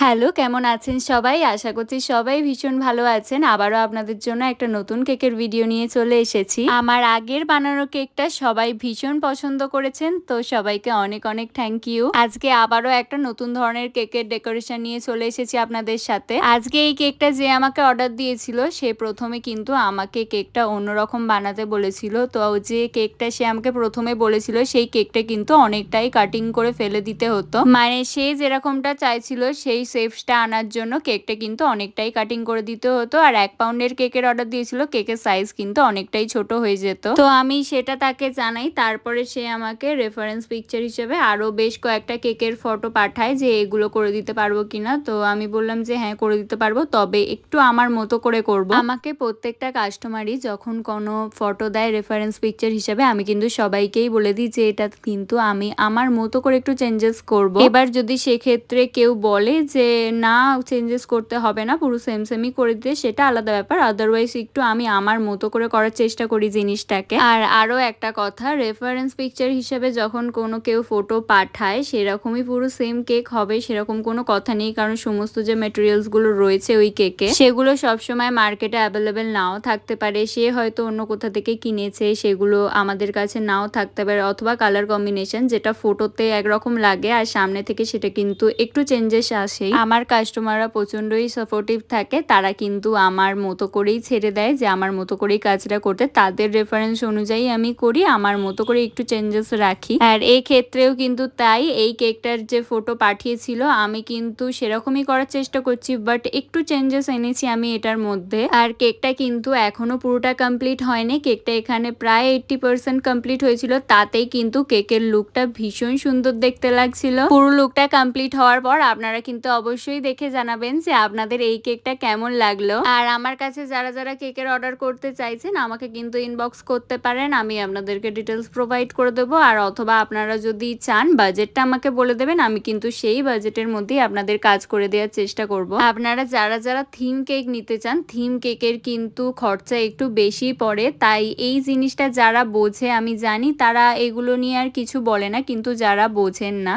Hello, কেমন আছেন সবাই? আশা করছি সবাই ভীষণ ভালো আছেন। আবারও আপনাদের জন্য একটা নতুন কেকের ভিডিও নিয়ে চলে এসেছি। আমার আগের বানানো কেকটা সবাই ভীষণ পছন্দ করেছেন, তো সবাইকে অনেক অনেক থ্যাংক ইউ। আজকে আবারও একটা নতুন ধরনের কেকের ডেকোরেশন নিয়ে চলে এসেছি আপনাদের সাথে। আজকে এই কেকটা যে আমাকে অর্ডার দিয়েছিল, সে প্রথমে কিন্তু আমাকে কেকটা অন্যরকম বানাতে বলেছিল। তো যে কেকটা সে আমাকে প্রথমে বলেছিল, সেই কেকটা কিন্তু অনেকটাই কাটিং করে ফেলে দিতে হতো। মানে সে যেরকমটা চাইছিল সেই শেপসটা আনার জন্য কেকটা কিন্তু অনেকটাই কাটিং করে দিতে হতো। আর 1 পাউন্ডের কেকের অর্ডার দিয়েছিল, কেকের সাইজ কিন্তু অনেকটাই ছোট হয়ে যেত। তো আমি সেটা তাকে জানাই। তারপরে সে আমাকে রেফারেন্স পিকচার হিসেবে আরো বেশ কয়েকটা কেকের ফটো পাঠায় যে এগুলো করে দিতে পারবো কিনা। তো আমি বললাম যে হ্যাঁ, করে দিতে পারবো, তবে একটু আমার মতো করে করব। আমাকে প্রত্যেকটা কাস্টমারই যখন কোনো ফটো দেয় রেফারেন্স পিকচার হিসেবে, আমি কিন্তু সবাইকেই বলে দিই যে এটা কিন্তু আমি আমার মতো করে একটু চেঞ্জেস করব। এবার যদি সেক্ষেত্রে কেউ বলে যে না, চেঞ্জেস করতে হবে না, পুরো সেম সেমই করে দিতে, সেটা আলাদা ব্যাপার। আদারওয়াইজ একটু আমি আমার মতো করে করার চেষ্টা করি জিনিসটাকে। আর আরো একটা কথা, রেফারেন্স পিকচার হিসেবে যখন কোনো কেউ ফটো পাঠায় সেরকমই পুরো সেম কেক হবে সেরকম কোনো কথা নেই, কারণ সমস্ত যে মেটেরিয়ালস গুলো রয়েছে ওই কেকে, সেগুলো সবসময় মার্কেটে অ্যাভেলেবেল নাও থাকতে পারে। সে হয়তো অন্য কোথা থেকে কিনেছে, সেগুলো আমাদের কাছে নাও থাকতে পারে, অথবা কালার কম্বিনেশন যেটা ফটোতে একরকম লাগে আর সামনে থেকে সেটা কিন্তু একটু চেঞ্জেস আসে। আমার কাস্টমাররা প্রচন্ডই সাপোর্টিভ থাকে, তারা কিন্তু আমার মতো করেই ছেড়ে দেয় যে আমার মতো করেই কাজটা করতে। তাদের রেফারেন্স অনুযায়ী আমি করি, আমার মতো করে একটু চেঞ্জেস রাখি। আর এই ক্ষেত্রেও কিন্তু তাই। এই কেকটার যে ফটো পাঠিয়েছিল আমি কিন্তু সেরকমই করার চেষ্টা করছি, বাট একটু চেঞ্জেস এনেছি আমি এটার মধ্যে। আর কেকটা কিন্তু এখনো পুরোটা কমপ্লিট হয়নি। কেকটা এখানে প্রায় 80% কমপ্লিট হয়েছিল, তাতেই কিন্তু কেকের লুকটা ভীষণ সুন্দর দেখতে লাগছিল। পুরো লুকটা কমপ্লিট হওয়ার পর আপনারা কিন্তু অবশ্যই দেখে জানাবেন যে আপনাদের এই কেকটা কেমন লাগলো। আর আমার কাছে যারা যারা কেকের অর্ডার করতে চাইছেন আমাকে কিন্তু ইনবক্স করতে পারেন, আমি আপনাদেরকে ডিটেলস প্রোভাইড করে দেবো। আর অথবা আপনারা যদি চান বাজেটটা আমাকে বলে দেবেন, আমি কিন্তু সেই বাজেটের মধ্যেই আপনাদের কাজ করে দেওয়ার চেষ্টা করব। আপনারা যারা যারা থিম কেক নিতে চান, থিম কেকের কিন্তু খরচা একটু বেশি পড়ে, তাই এই জিনিসটা যারা বোঝে, আমি জানি তারা এগুলো নিয়ে আর কিছু বলে না, কিন্তু যারা বোঝেন না,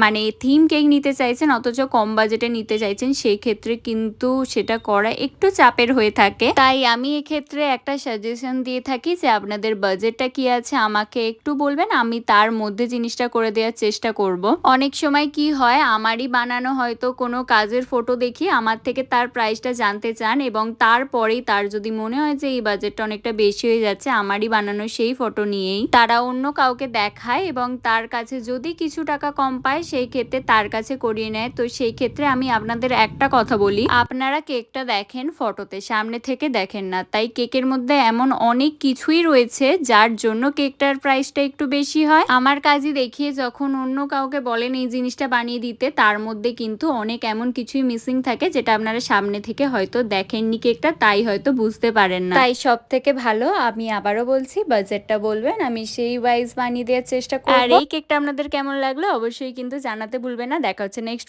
মানে থিম কেক নিতে চাইছেন অথচ কম বাজেটে নিতে চাইছেন, সেই ক্ষেত্রে কিন্তু সেটা করা একটু চাপের হয়ে থাকে। তাই আমি এক্ষেত্রে একটা সাজেশন দিয়ে থাকি যে আপনাদের বাজেটটা কি আছে আমাকে একটু বলবেন, আমি তার মধ্যে জিনিসটা করে দেওয়ার চেষ্টা করব। অনেক সময় কি হয়, আমারই বানানো হয়তো কোনো কাজের ফটো দেখি, আমার থেকে তার প্রাইসটা জানতে চান এবং তারপরেই তার যদি মনে হয় যে এই বাজেটটা অনেকটা বেশি হয়ে যাচ্ছে, আমারই বানানো সেই ফটো নিয়েই তারা অন্য কাউকে দেখায় এবং তার কাছে যদি কিছু টাকা কম পায় সেই ক্ষেত্রে তার কাছে করিয়ে নেয়। তো সেই ক্ষেত্রে আমি আপনাদের একটা কথা বলি, আপনারা কেকটা দেখেন ফটোতে, সামনে থেকে দেখেন না। তাই কেকের মধ্যে এমন অনেক কিছুই রয়েছে যার জন্য কেকটার প্রাইসটা একটু বেশি হয়। আমার কাজই দেখিয়ে যখন অন্য কাউকে বলেন এই জিনিসটা বানিয়ে দিতে, তার মধ্যে কিন্তু অনেক এমন কিছুই মিসিং থাকে যেটা আপনারা সামনে থেকে হয়তো দেখেননি কেকটা, তাই হয়তো বুঝতে পারেন না। তাই সব থেকে ভালো, আমি আবারও বলছি, বাজেটটা বলবেন, আমি সেই ওয়াইজ বানিয়ে দেওয়ার চেষ্টা করব। আর এই কেকটা আপনাদের কেমন লাগলো অবশ্যই কিন্তু জানাতে ভুলবেন না। দেখা হচ্ছে নেক্সট